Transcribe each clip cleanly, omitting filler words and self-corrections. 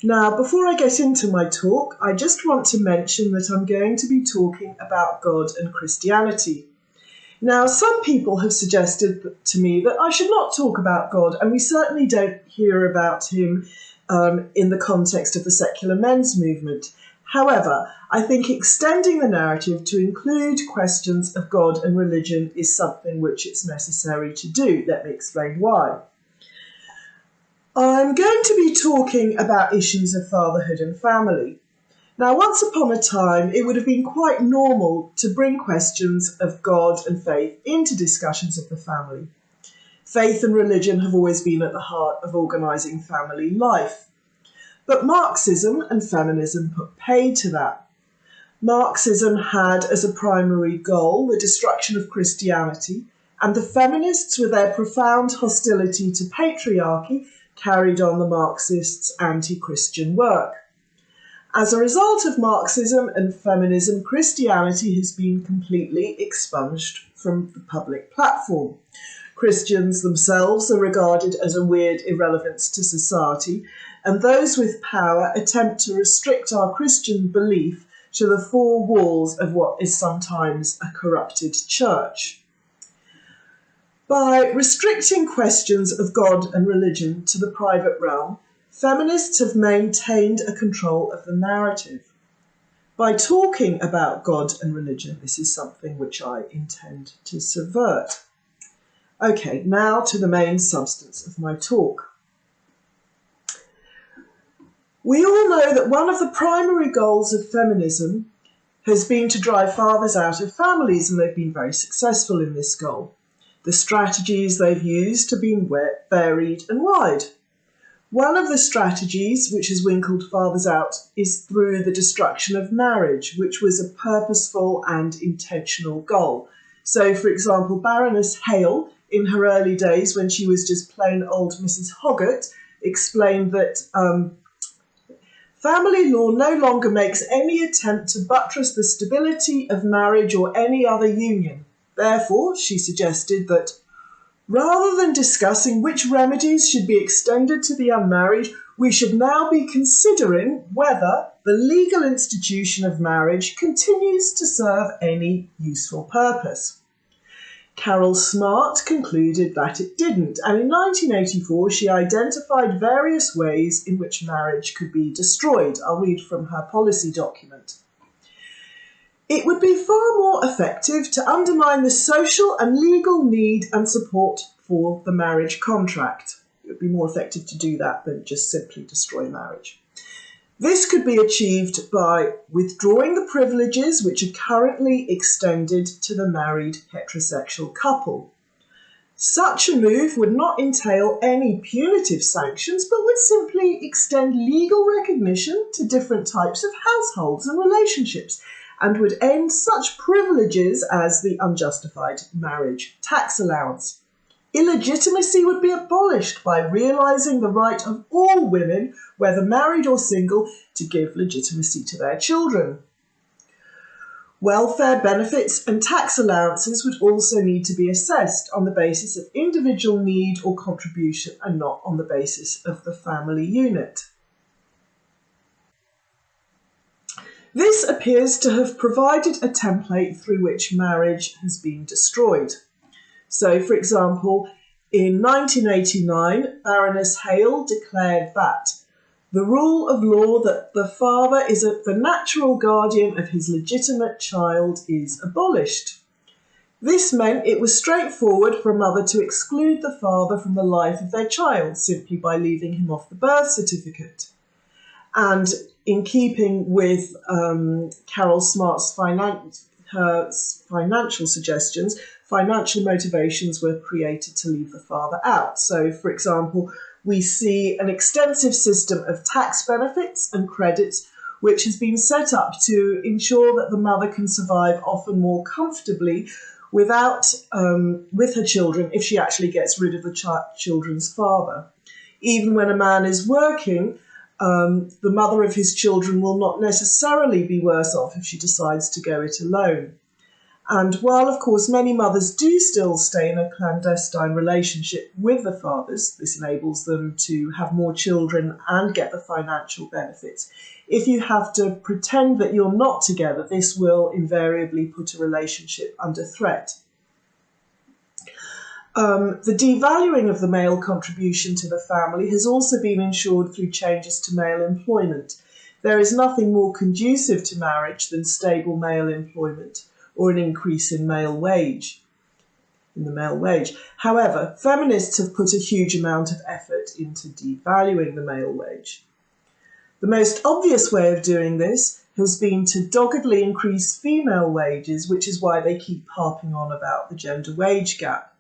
Now, before I get into my talk, I just want to mention that I'm going to be talking about God and Christianity. Now, some people have suggested to me that I should not talk about God, and we certainly don't hear about him in the context of the secular men's movement. However, I think extending the narrative to include questions of God and religion is something which it's necessary to do. Let me explain why. I'm going to be talking about issues of fatherhood and family. Now, once upon a time, it would have been quite normal to bring questions of God and faith into discussions of the family. Faith and religion have always been at the heart of organising family life. But Marxism and feminism put paid to that. Marxism had as a primary goal the destruction of Christianity, and the feminists, with their profound hostility to patriarchy, carried on the Marxists' anti-Christian work. As a result of Marxism and feminism, Christianity has been completely expunged from the public platform. Christians themselves are regarded as a weird irrelevance to society, and those with power attempt to restrict our Christian belief to the four walls of what is sometimes a corrupted church. By restricting questions of God and religion to the private realm, feminists have maintained a control of the narrative. By talking about God and religion, this is something which I intend to subvert. Okay, now to the main substance of my talk. We all know that one of the primary goals of feminism has been to drive fathers out of families, and they've been very successful in this goal. The strategies they've used have been varied and wide. One of the strategies, which has winkled fathers out, is through the destruction of marriage, which was a purposeful and intentional goal. So, for example, Baroness Hale, in her early days, when she was just plain old Mrs. Hoggart, explained that family law no longer makes any attempt to buttress the stability of marriage or any other union. Therefore, she suggested that rather than discussing which remedies should be extended to the unmarried, we should now be considering whether the legal institution of marriage continues to serve any useful purpose. Carol Smart concluded that it didn't, and in 1984 she identified various ways in which marriage could be destroyed. I'll read from her policy document. It would be far more effective to undermine the social and legal need and support for the marriage contract. It would be more effective to do that than just simply destroy marriage. This could be achieved by withdrawing the privileges which are currently extended to the married heterosexual couple. Such a move would not entail any punitive sanctions, but would simply extend legal recognition to different types of households and relationships, and would end such privileges as the unjustified marriage tax allowance. Illegitimacy would be abolished by realising the right of all women, whether married or single, to give legitimacy to their children. Welfare benefits and tax allowances would also need to be assessed on the basis of individual need or contribution and not on the basis of the family unit. This appears to have provided a template through which marriage has been destroyed. So, for example, in 1989, Baroness Hale declared that the rule of law that the father is the natural guardian of his legitimate child is abolished. This meant it was straightforward for a mother to exclude the father from the life of their child simply by leaving him off the birth certificate. And in keeping with Carol Smart's financial suggestions, financial motivations were created to leave the father out. So, for example, we see an extensive system of tax benefits and credits which has been set up to ensure that the mother can survive often more comfortably with her children if she actually gets rid of the children's father. Even when a man is working, the mother of his children will not necessarily be worse off if she decides to go it alone. And while, of course, many mothers do still stay in a clandestine relationship with the fathers, this enables them to have more children and get the financial benefits. If you have to pretend that you're not together, this will invariably put a relationship under threat. The devaluing of the male contribution to the family has also been ensured through changes to male employment. There is nothing more conducive to marriage than stable male employment or an increase in the male wage. However, feminists have put a huge amount of effort into devaluing the male wage. The most obvious way of doing this has been to doggedly increase female wages, which is why they keep harping on about the gender wage gap.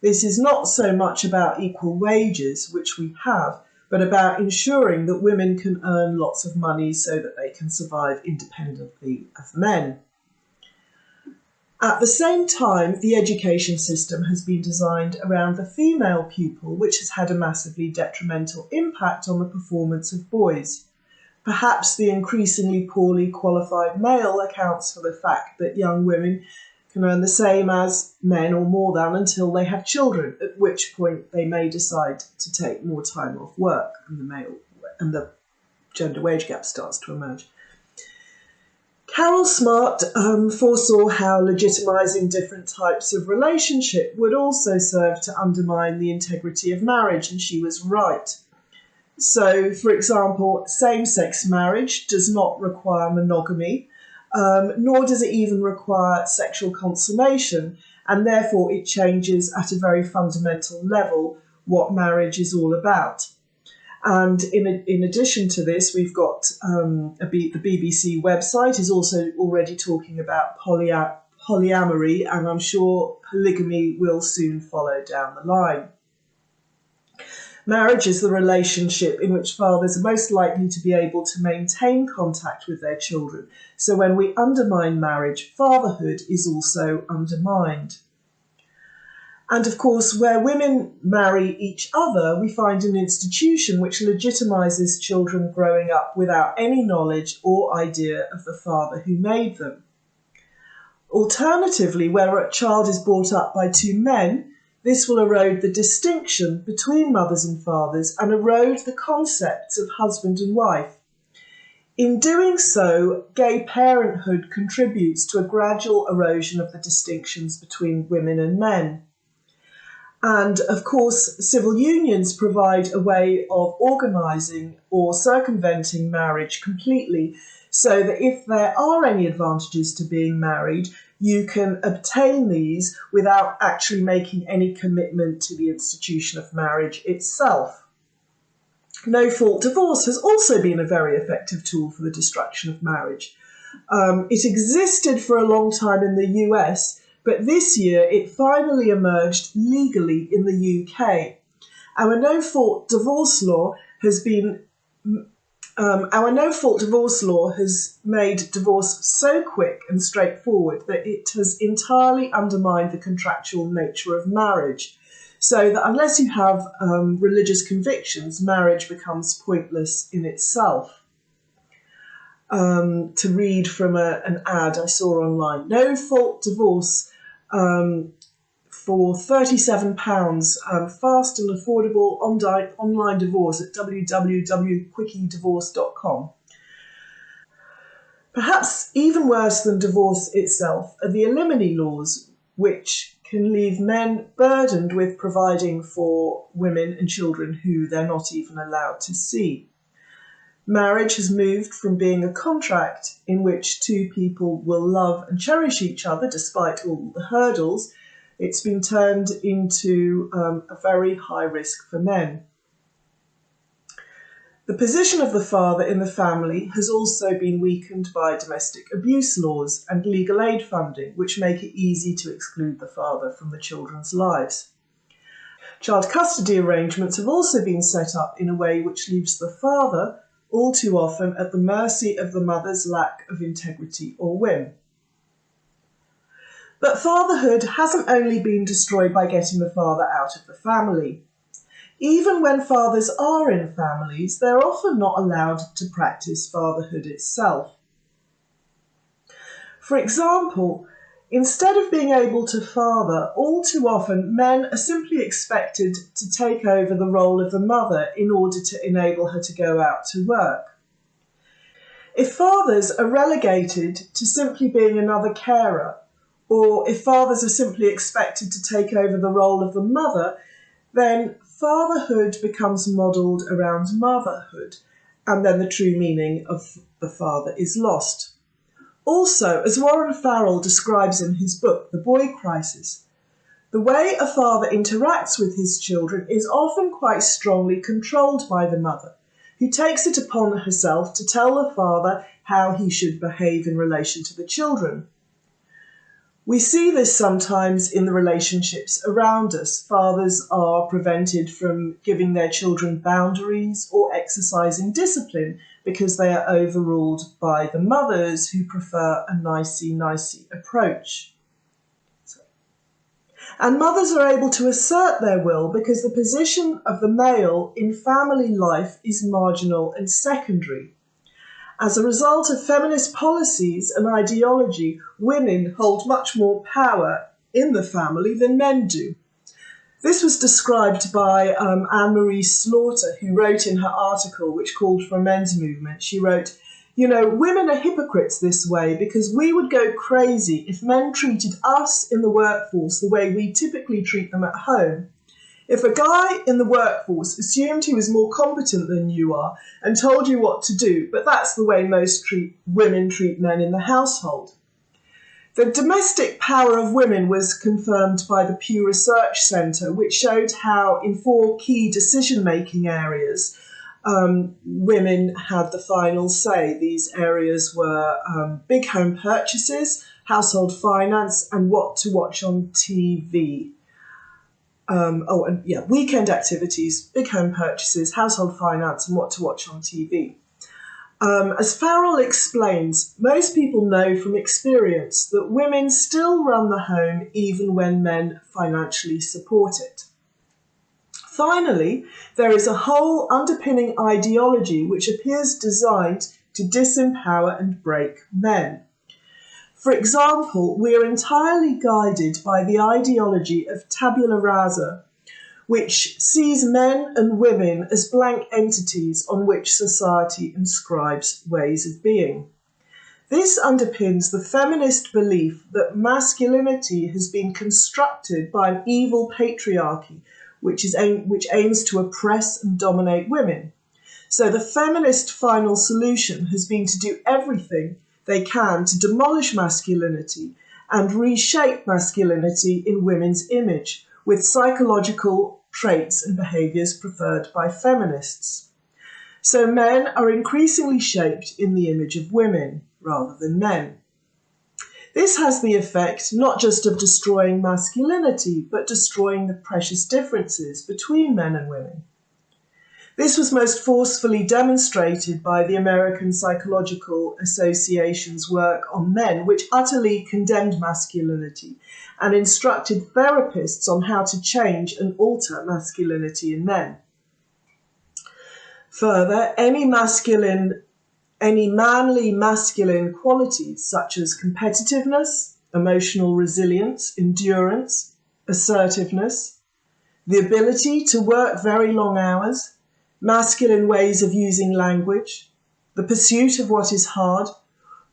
This is not so much about equal wages, which we have, but about ensuring that women can earn lots of money so that they can survive independently of men. At the same time, the education system has been designed around the female pupil, which has had a massively detrimental impact on the performance of boys. Perhaps the increasingly poorly qualified male accounts for the fact that young women can earn the same as men or more than until they have children, at which point they may decide to take more time off work and the gender wage gap starts to emerge. Carol Smart foresaw how legitimising different types of relationship would also serve to undermine the integrity of marriage, and she was right. So, for example, same-sex marriage does not require monogamy, nor does it even require sexual consummation, and therefore it changes at a very fundamental level what marriage is all about. And in addition to this, we've got the BBC website is also already talking about polyamory, and I'm sure polygamy will soon follow down the line. Marriage is the relationship in which fathers are most likely to be able to maintain contact with their children. So when we undermine marriage, fatherhood is also undermined. And of course, where women marry each other, we find an institution which legitimises children growing up without any knowledge or idea of the father who made them. Alternatively, where a child is brought up by two men, this will erode the distinction between mothers and fathers and erode the concepts of husband and wife. In doing so, gay parenthood contributes to a gradual erosion of the distinctions between women and men. And of course, civil unions provide a way of organising or circumventing marriage completely, so that if there are any advantages to being married, you can obtain these without actually making any commitment to the institution of marriage itself. No-fault divorce has also been a very effective tool for the destruction of marriage. It existed for a long time in the US, but this year it finally emerged legally in the UK. Our no-fault divorce law has made divorce so quick and straightforward that it has entirely undermined the contractual nature of marriage, so that unless you have religious convictions, marriage becomes pointless in itself. To read from an ad I saw online, no-fault divorce for £37, fast and affordable online divorce at www.quickiedivorce.com. Perhaps even worse than divorce itself are the alimony laws, which can leave men burdened with providing for women and children who they're not even allowed to see. Marriage has moved from being a contract in which two people will love and cherish each other despite all the hurdles. It's been turned into a very high risk for men. The position of the father in the family has also been weakened by domestic abuse laws and legal aid funding, which make it easy to exclude the father from the children's lives. Child custody arrangements have also been set up in a way which leaves the father all too often at the mercy of the mother's lack of integrity or whim. But fatherhood hasn't only been destroyed by getting the father out of the family. Even when fathers are in families, they're often not allowed to practice fatherhood itself. For example, Instead of being able to father, all too often men are simply expected to take over the role of the mother in order to enable her to go out to work. If fathers are relegated to simply being another carer, or if fathers are simply expected to take over the role of the mother, then fatherhood becomes modelled around motherhood, and then the true meaning of the father is lost. Also, as Warren Farrell describes in his book, The Boy Crisis, the way a father interacts with his children is often quite strongly controlled by the mother, who takes it upon herself to tell the father how he should behave in relation to the children. We see this sometimes in the relationships around us. Fathers are prevented from giving their children boundaries or exercising discipline because they are overruled by the mothers who prefer a nicey-nicey approach. And mothers are able to assert their will because the position of the male in family life is marginal and secondary. As a result of feminist policies and ideology, women hold much more power in the family than men do. This was described by Anne-Marie Slaughter, who wrote in her article, which called for a men's movement. She wrote, women are hypocrites this way because we would go crazy if men treated us in the workforce the way we typically treat them at home. If a guy in the workforce assumed he was more competent than you are and told you what to do, but that's the way most women treat men in the household. The domestic power of women was confirmed by the Pew Research Centre, which showed how in 4 key decision-making areas, women had the final say. These areas were big home purchases, household finance, and what to watch on TV. Weekend activities, big home purchases, household finance, and what to watch on TV. As Farrell explains, most people know from experience that women still run the home even when men financially support it. Finally, there is a whole underpinning ideology which appears designed to disempower and break men. For example, we are entirely guided by the ideology of tabula rasa, which sees men and women as blank entities on which society inscribes ways of being. This underpins the feminist belief that masculinity has been constructed by an evil patriarchy, which aims to oppress and dominate women. So the feminist final solution has been to do everything they can to demolish masculinity and reshape masculinity in women's image with psychological traits and behaviours preferred by feminists. So men are increasingly shaped in the image of women rather than men. This has the effect not just of destroying masculinity, but destroying the precious differences between men and women. This was most forcefully demonstrated by the American Psychological Association's work on men, which utterly condemned masculinity and instructed therapists on how to change and alter masculinity in men. Further, any manly masculine qualities such as competitiveness, emotional resilience, endurance, assertiveness, the ability to work very long hours, masculine ways of using language, the pursuit of what is hard,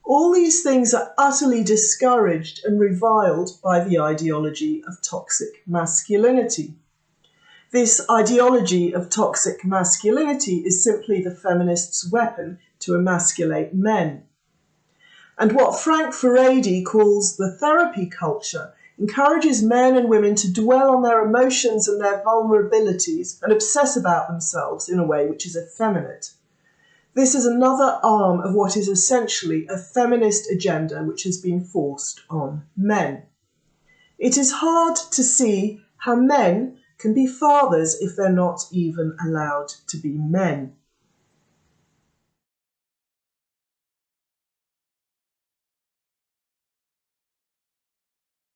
all these things are utterly discouraged and reviled by the ideology of toxic masculinity. This ideology of toxic masculinity is simply the feminists' weapon to emasculate men. And what Frank Furedi calls the therapy culture encourages men and women to dwell on their emotions and their vulnerabilities and obsess about themselves in a way which is effeminate. This is another arm of what is essentially a feminist agenda which has been forced on men. It is hard to see how men can be fathers if they're not even allowed to be men.